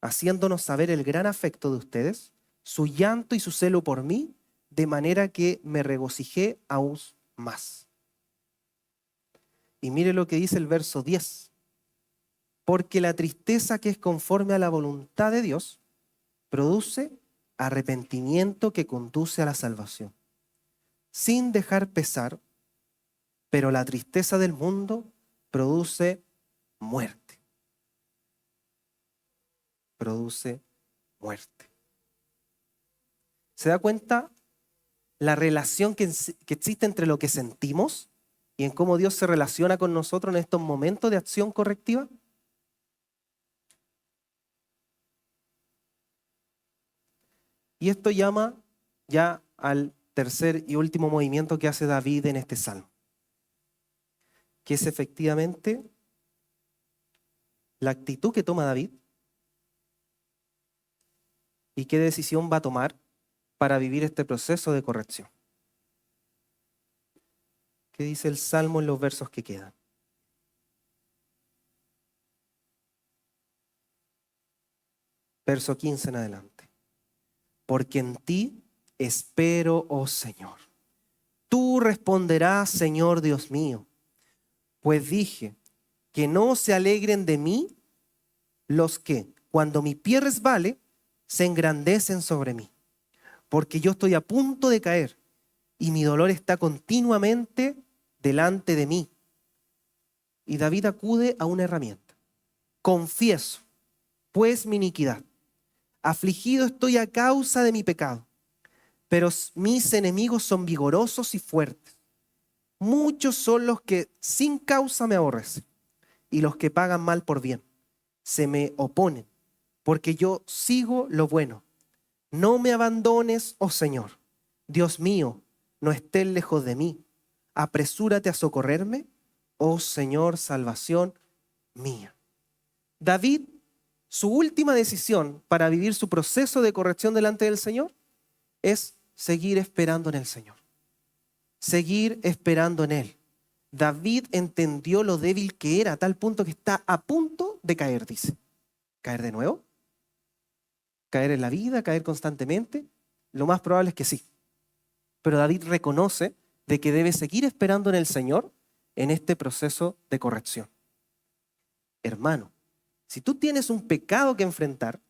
haciéndonos saber el gran afecto de ustedes, su llanto y su celo por mí, de manera que me regocijé aún más. Y mire lo que dice el verso 10. Porque la tristeza que es conforme a la voluntad de Dios produce arrepentimiento que conduce a la salvación, sin dejar pesar, pero la tristeza del mundo produce muerte. Produce muerte. ¿Se da cuenta la relación que existe entre lo que sentimos y en cómo Dios se relaciona con nosotros en estos momentos de acción correctiva? Y esto llama ya al tercer y último movimiento que hace David en este salmo, que es efectivamente la actitud que toma David y qué decisión va a tomar para vivir este proceso de corrección. ¿Qué dice el salmo en los versos que quedan? Verso 15 en adelante. Porque en ti espero, oh Señor. Tú responderás, Señor Dios mío. Pues dije, que no se alegren de mí los que, cuando mi pie resbale, se engrandecen sobre mí. Porque yo estoy a punto de caer y mi dolor está continuamente delante de mí. Y David acude a una herramienta. Confieso, pues, mi iniquidad. Afligido estoy a causa de mi pecado, pero mis enemigos son vigorosos y fuertes. Muchos son los que sin causa me aborrecen y los que pagan mal por bien. Se me oponen, porque yo sigo lo bueno. No me abandones, oh Señor. Dios mío, no estés lejos de mí. Apresúrate a socorrerme, oh Señor, salvación mía. David, su última decisión para vivir su proceso de corrección delante del Señor es seguir esperando en el Señor. Seguir esperando en Él. David entendió lo débil que era a tal punto que está a punto de caer, dice. ¿Caer de nuevo? ¿Caer en la vida? ¿Caer constantemente? Lo más probable es que sí. Pero David reconoce de que debe seguir esperando en el Señor en este proceso de corrección. Hermano, si tú tienes un pecado que enfrentar,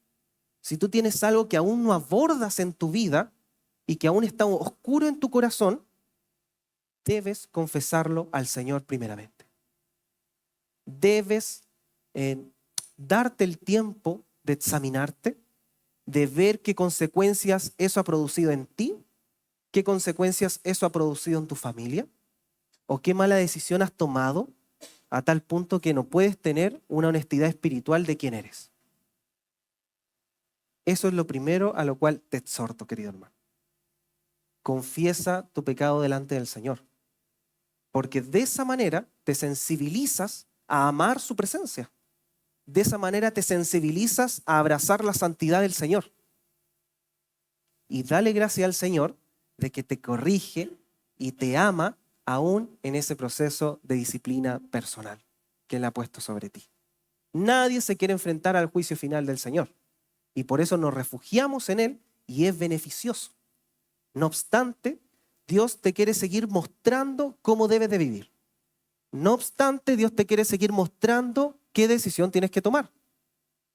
si tú tienes algo que aún no abordas en tu vida y que aún está oscuro en tu corazón, debes confesarlo al Señor primeramente. Debes darte el tiempo de examinarte, de ver qué consecuencias eso ha producido en ti, qué consecuencias eso ha producido en tu familia, o qué mala decisión has tomado a tal punto que no puedes tener una honestidad espiritual de quién eres. Eso es lo primero a lo cual te exhorto, querido hermano. Confiesa tu pecado delante del Señor, porque de esa manera te sensibilizas a amar su presencia. De esa manera te sensibilizas a abrazar la santidad del Señor. Y dale gracias al Señor de que te corrige y te ama aún en ese proceso de disciplina personal que Él ha puesto sobre ti. Nadie se quiere enfrentar al juicio final del Señor y por eso nos refugiamos en Él y es beneficioso. No obstante, Dios te quiere seguir mostrando cómo debes de vivir. No obstante, Dios te quiere seguir mostrando qué decisión tienes que tomar.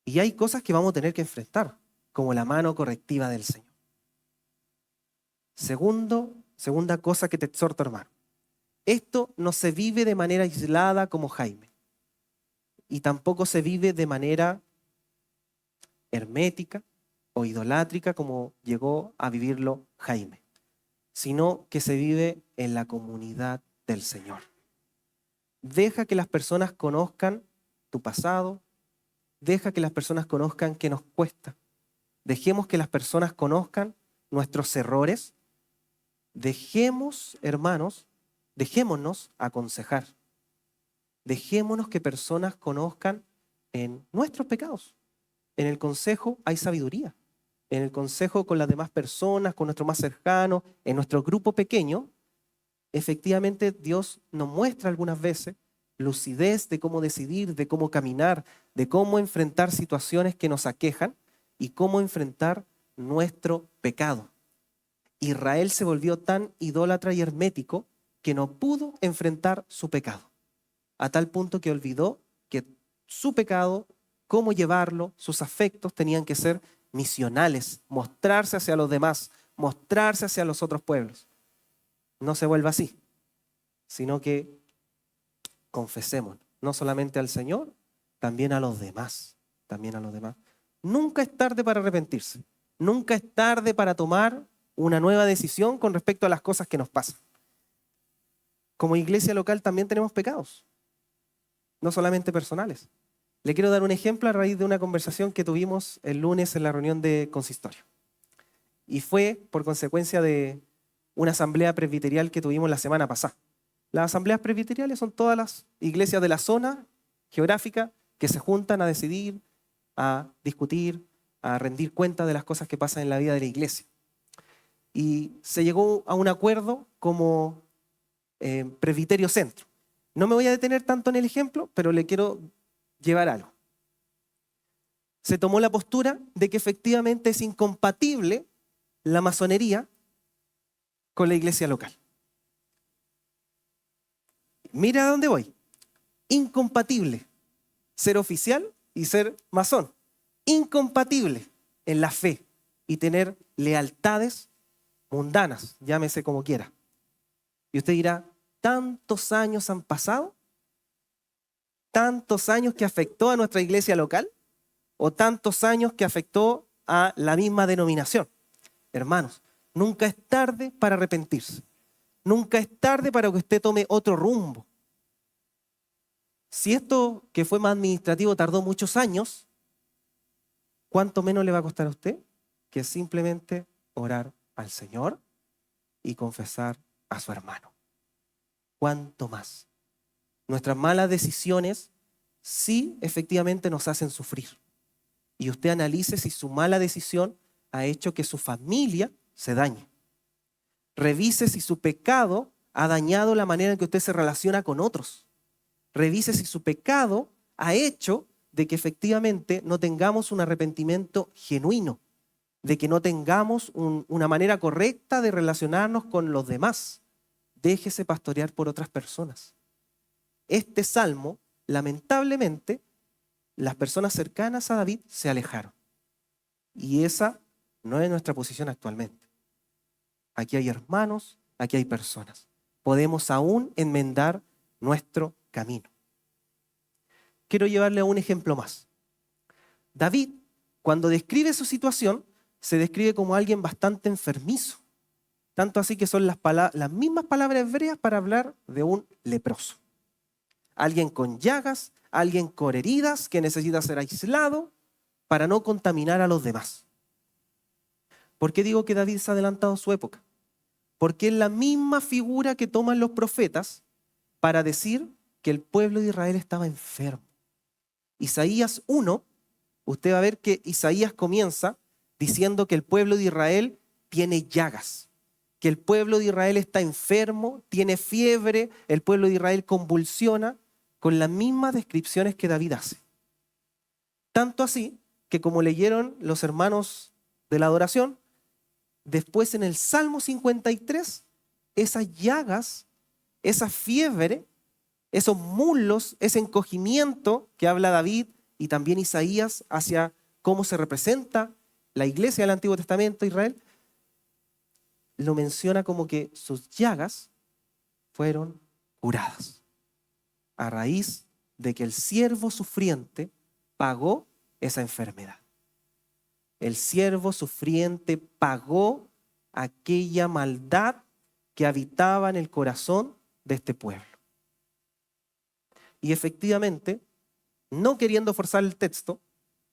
Y hay cosas que vamos a tener que enfrentar, como la mano correctiva del Señor. Segunda cosa que te exhorto, hermano. Esto no se vive de manera aislada como Jaime. Y tampoco se vive de manera hermética o idolátrica como llegó a vivirlo Jaime, sino que se vive en la comunidad del Señor. Deja que las personas conozcan tu pasado, deja que las personas conozcan qué nos cuesta. Dejemos que las personas conozcan nuestros errores. Dejemos, hermanos, dejémonos aconsejar. Dejémonos que personas conozcan en nuestros pecados. En el consejo hay sabiduría. En el consejo con las demás personas, con nuestro más cercano, en nuestro grupo pequeño, efectivamente Dios nos muestra algunas veces lucidez de cómo decidir, de cómo caminar, de cómo enfrentar situaciones que nos aquejan y cómo enfrentar nuestro pecado. Israel se volvió tan idólatra y hermético que no pudo enfrentar su pecado, a tal punto que olvidó que su pecado, cómo llevarlo, sus afectos tenían que ser misionales, mostrarse hacia los demás, mostrarse hacia los otros pueblos. No se vuelva así, sino que confesemos, no solamente al Señor, también a los demás, también a los demás. Nunca es tarde para arrepentirse, nunca es tarde para tomar una nueva decisión con respecto a las cosas que nos pasan. Como iglesia local también tenemos pecados, no solamente personales. Le quiero dar un ejemplo a raíz de una conversación que tuvimos el lunes en la reunión de consistorio. Y fue por consecuencia de una asamblea presbiterial que tuvimos la semana pasada. Las asambleas presbiteriales son todas las iglesias de la zona geográfica que se juntan a decidir, a discutir, a rendir cuenta de las cosas que pasan en la vida de la iglesia. Y se llegó a un acuerdo como presbiterio centro. No me voy a detener tanto en el ejemplo, pero le quiero llevar algo. Se tomó la postura de que efectivamente es incompatible la masonería con la iglesia local. Mira a dónde voy. Incompatible ser oficial y ser masón. Incompatible en la fe y tener lealtades mundanas, llámese como quiera. Y usted dirá, ¿tantos años han pasado? ¿Tantos años que afectó a nuestra iglesia local? ¿O tantos años que afectó a la misma denominación? Hermanos, nunca es tarde para arrepentirse. Nunca es tarde para que usted tome otro rumbo. Si esto que fue más administrativo tardó muchos años, ¿cuánto menos le va a costar a usted que simplemente orar al Señor y confesar a su hermano? ¿Cuánto más? Nuestras malas decisiones sí efectivamente nos hacen sufrir. Y usted analice si su mala decisión ha hecho que su familia se dañe. Revise si su pecado ha dañado la manera en que usted se relaciona con otros. Revise si su pecado ha hecho de que efectivamente no tengamos un arrepentimiento genuino, de que no tengamos una manera correcta de relacionarnos con los demás. Déjese pastorear por otras personas. Este salmo, lamentablemente, las personas cercanas a David se alejaron. Y esa no es nuestra posición actualmente. Aquí hay hermanos, aquí hay personas. Podemos aún enmendar nuestro camino. Quiero llevarle a un ejemplo más. David, cuando describe su situación, se describe como alguien bastante enfermizo. Tanto así que son las mismas palabras hebreas para hablar de un leproso. Alguien con llagas, alguien con heridas que necesita ser aislado para no contaminar a los demás. ¿Por qué digo que David se ha adelantado a su época? Porque es la misma figura que toman los profetas para decir que el pueblo de Israel estaba enfermo. Isaías 1, usted va a ver que Isaías comienza diciendo que el pueblo de Israel tiene llagas, que el pueblo de Israel está enfermo, tiene fiebre, el pueblo de Israel convulsiona, con las mismas descripciones que David hace. Tanto así que, como leyeron los hermanos de la adoración, después en el Salmo 53, esas llagas, esa fiebre, esos muslos, ese encogimiento que habla David y también Isaías hacia cómo se representa la iglesia del Antiguo Testamento, Israel, lo menciona como que sus llagas fueron curadas a raíz de que el siervo sufriente pagó esa enfermedad. El siervo sufriente pagó aquella maldad que habitaba en el corazón de este pueblo. Y efectivamente, no queriendo forzar el texto,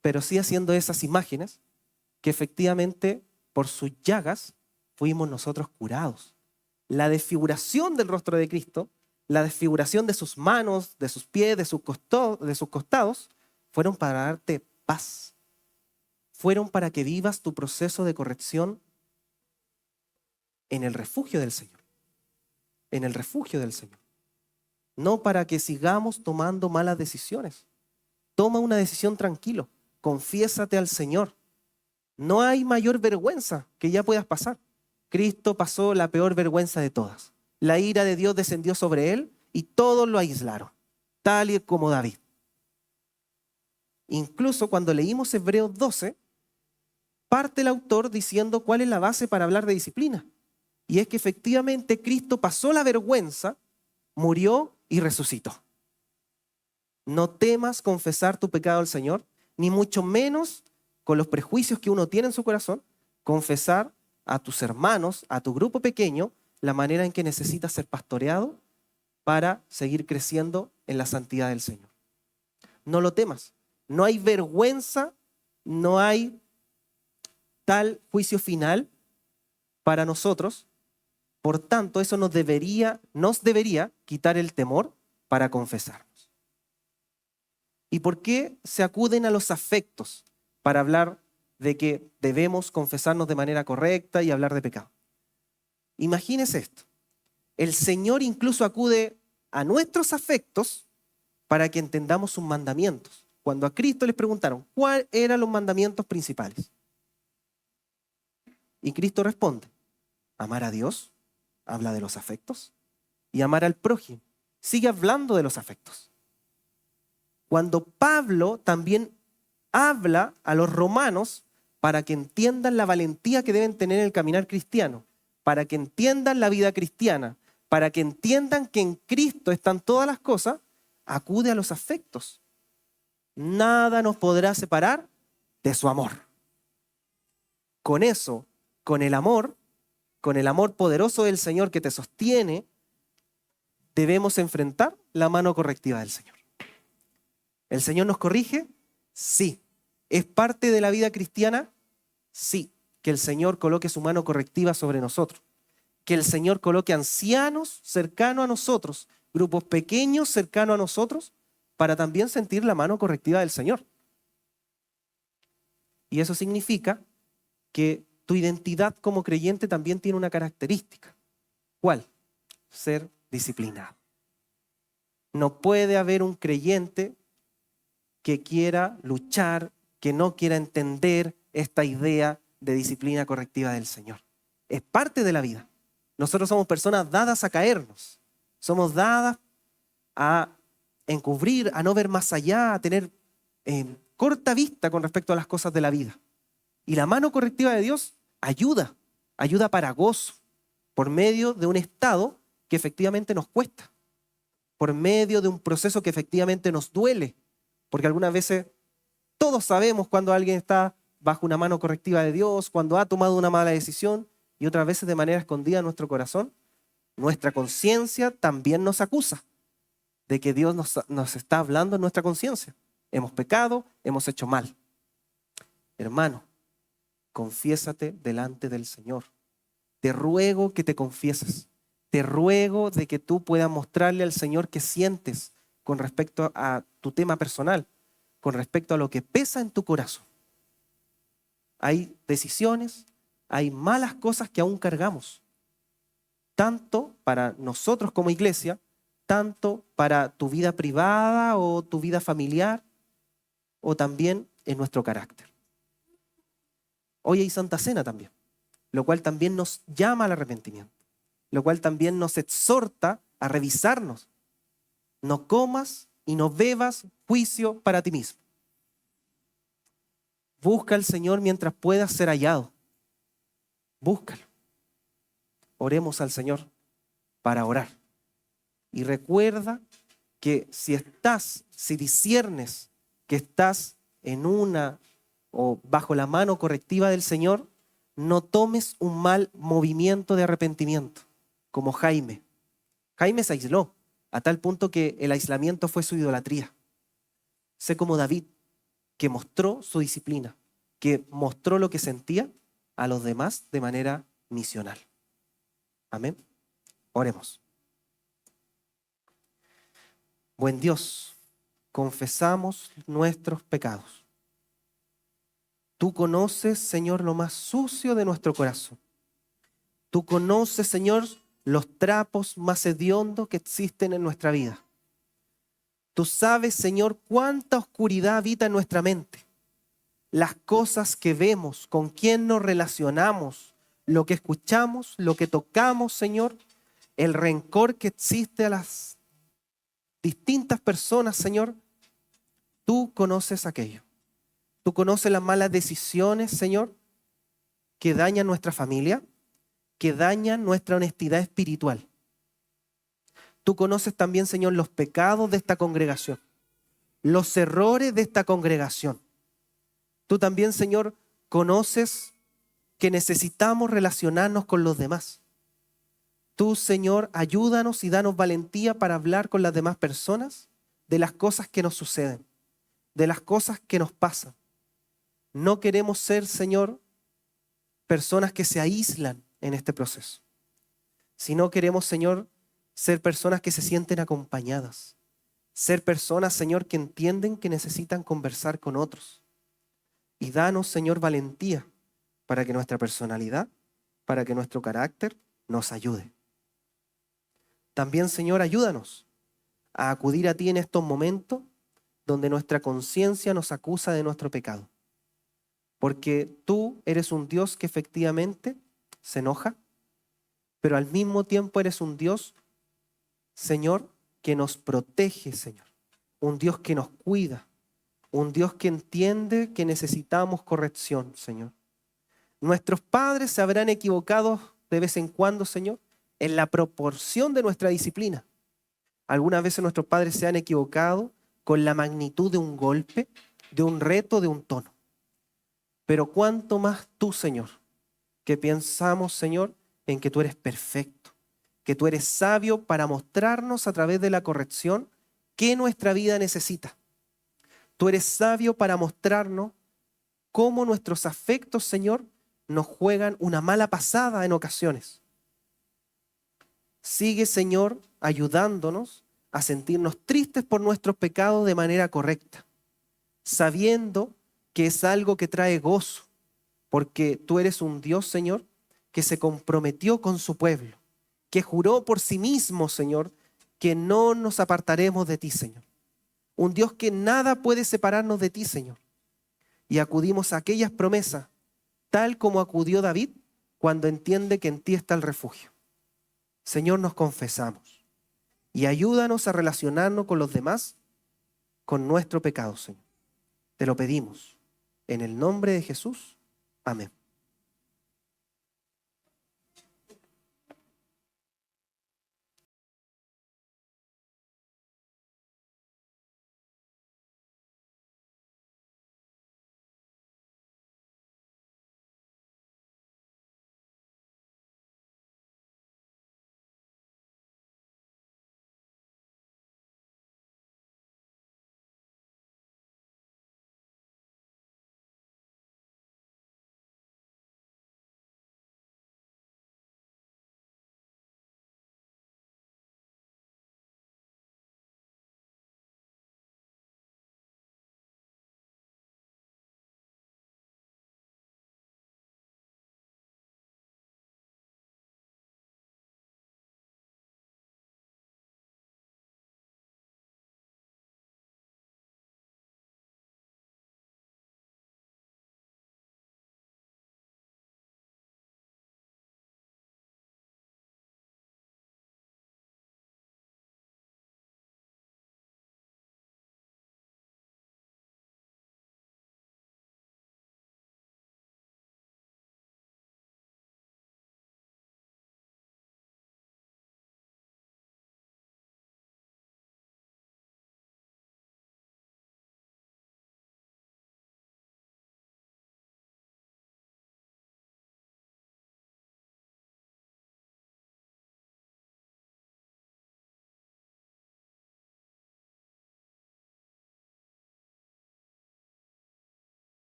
pero sí haciendo esas imágenes, que efectivamente por sus llagas fuimos nosotros curados. La desfiguración del rostro de Cristo, la desfiguración de sus manos, de sus pies, de sus costados, fueron para darte paz. Fueron para que vivas tu proceso de corrección en el refugio del Señor. En el refugio del Señor. No para que sigamos tomando malas decisiones. Toma una decisión tranquilo. Confiésate al Señor. No hay mayor vergüenza que ya puedas pasar. Cristo pasó la peor vergüenza de todas. La ira de Dios descendió sobre él y todos lo aislaron, tal y como David. Incluso cuando leímos Hebreos 12, parte el autor diciendo cuál es la base para hablar de disciplina. Y es que efectivamente Cristo pasó la vergüenza, murió y resucitó. No temas confesar tu pecado al Señor, ni mucho menos con los prejuicios que uno tiene en su corazón, confesar a tus hermanos, a tu grupo pequeño, la manera en que necesitas ser pastoreado para seguir creciendo en la santidad del Señor. No lo temas. No hay vergüenza, no hay tal juicio final para nosotros. Por tanto, eso nos debería quitar el temor para confesarnos. ¿Y por qué se acuden a los afectos para hablar de que debemos confesarnos de manera correcta y hablar de pecado? Imagínese esto. El Señor incluso acude a nuestros afectos para que entendamos sus mandamientos. Cuando a Cristo les preguntaron, ¿cuáles eran los mandamientos principales? Y Cristo responde, amar a Dios, habla de los afectos, y amar al prójimo, sigue hablando de los afectos. Cuando Pablo también habla a los romanos para que entiendan la valentía que deben tener en el caminar cristiano, para que entiendan la vida cristiana, para que entiendan que en Cristo están todas las cosas, acude a los afectos. Nada nos podrá separar de su amor. Con eso, con el amor poderoso del Señor que te sostiene, debemos enfrentar la mano correctiva del Señor. ¿El Señor nos corrige? Sí. ¿Es parte de la vida cristiana? Sí. Que el Señor coloque su mano correctiva sobre nosotros. Que el Señor coloque ancianos cercanos a nosotros, grupos pequeños cercanos a nosotros, para también sentir la mano correctiva del Señor. Y eso significa que tu identidad como creyente también tiene una característica. ¿Cuál? Ser disciplinado. No puede haber un creyente que quiera luchar, que no quiera entender esta idea de disciplina correctiva del Señor. Es parte de la vida. Nosotros somos personas dadas a caernos. Somos dadas a encubrir, a no ver más allá, a tener corta vista con respecto a las cosas de la vida. Y la mano correctiva de Dios ayuda para gozo, por medio de un estado que efectivamente nos cuesta, por medio de un proceso que efectivamente nos duele, porque algunas veces todos sabemos cuando alguien está bajo una mano correctiva de Dios, cuando ha tomado una mala decisión, y otras veces de manera escondida en nuestro corazón, nuestra conciencia también nos acusa de que Dios nos está hablando en nuestra conciencia. Hemos pecado, hemos hecho mal. Hermano, confiésate delante del Señor. Te ruego que te confieses. Te ruego de que tú puedas mostrarle al Señor qué sientes con respecto a tu tema personal, con respecto a lo que pesa en tu corazón. Hay decisiones, hay malas cosas que aún cargamos, tanto para nosotros como iglesia, tanto para tu vida privada o tu vida familiar, o también en nuestro carácter. Hoy hay Santa Cena también, lo cual también nos llama al arrepentimiento, lo cual también nos exhorta a revisarnos. No comas y no bebas juicio para ti mismo. Busca al Señor mientras puedas ser hallado. Búscalo. Oremos al Señor para orar. Y recuerda que si disciernes que estás en una o bajo la mano correctiva del Señor, no tomes un mal movimiento de arrepentimiento, como Jaime. Jaime se aisló a tal punto que el aislamiento fue su idolatría. Sé como David, que mostró su disciplina, que mostró lo que sentía a los demás de manera misional. Amén. Oremos. Buen Dios, confesamos nuestros pecados. Tú conoces, Señor, lo más sucio de nuestro corazón. Tú conoces, Señor, los trapos más hediondos que existen en nuestra vida. Tú sabes, Señor, cuánta oscuridad habita en nuestra mente. Las cosas que vemos, con quién nos relacionamos, lo que escuchamos, lo que tocamos, Señor, el rencor que existe a las distintas personas, Señor, tú conoces aquello. Tú conoces las malas decisiones, Señor, que dañan nuestra familia, que dañan nuestra honestidad espiritual. Tú conoces también, Señor, los pecados de esta congregación, los errores de esta congregación. Tú también, Señor, conoces que necesitamos relacionarnos con los demás. Tú, Señor, ayúdanos y danos valentía para hablar con las demás personas de las cosas que nos suceden, de las cosas que nos pasan. No queremos ser, Señor, personas que se aíslan en este proceso, sino queremos, Señor, ser personas que se sienten acompañadas, ser personas, Señor, que entienden que necesitan conversar con otros. Y danos, Señor, valentía para que nuestra personalidad, para que nuestro carácter nos ayude. También, Señor, ayúdanos a acudir a ti en estos momentos donde nuestra conciencia nos acusa de nuestro pecado. Porque tú eres un Dios que efectivamente se enoja, pero al mismo tiempo eres un Dios, Señor, que nos protege, Señor. Un Dios que nos cuida. Un Dios que entiende que necesitamos corrección, Señor. Nuestros padres se habrán equivocado de vez en cuando, Señor, en la proporción de nuestra disciplina. Algunas veces nuestros padres se han equivocado con la magnitud de un golpe, de un reto, de un tono. Pero cuánto más tú, Señor, que pensamos, Señor, en que tú eres perfecto, que tú eres sabio para mostrarnos a través de la corrección qué nuestra vida necesita. Tú eres sabio para mostrarnos cómo nuestros afectos, Señor, nos juegan una mala pasada en ocasiones. Sigue, Señor, ayudándonos a sentirnos tristes por nuestros pecados de manera correcta, sabiendo que es algo que trae gozo, porque tú eres un Dios, Señor, que se comprometió con su pueblo, que juró por sí mismo, Señor, que no nos apartaremos de ti, Señor. Un Dios que nada puede separarnos de ti, Señor. Y acudimos a aquellas promesas, tal como acudió David cuando entiende que en ti está el refugio. Señor, nos confesamos y ayúdanos a relacionarnos con los demás con nuestro pecado, Señor. Te lo pedimos en el nombre de Jesús. Amén.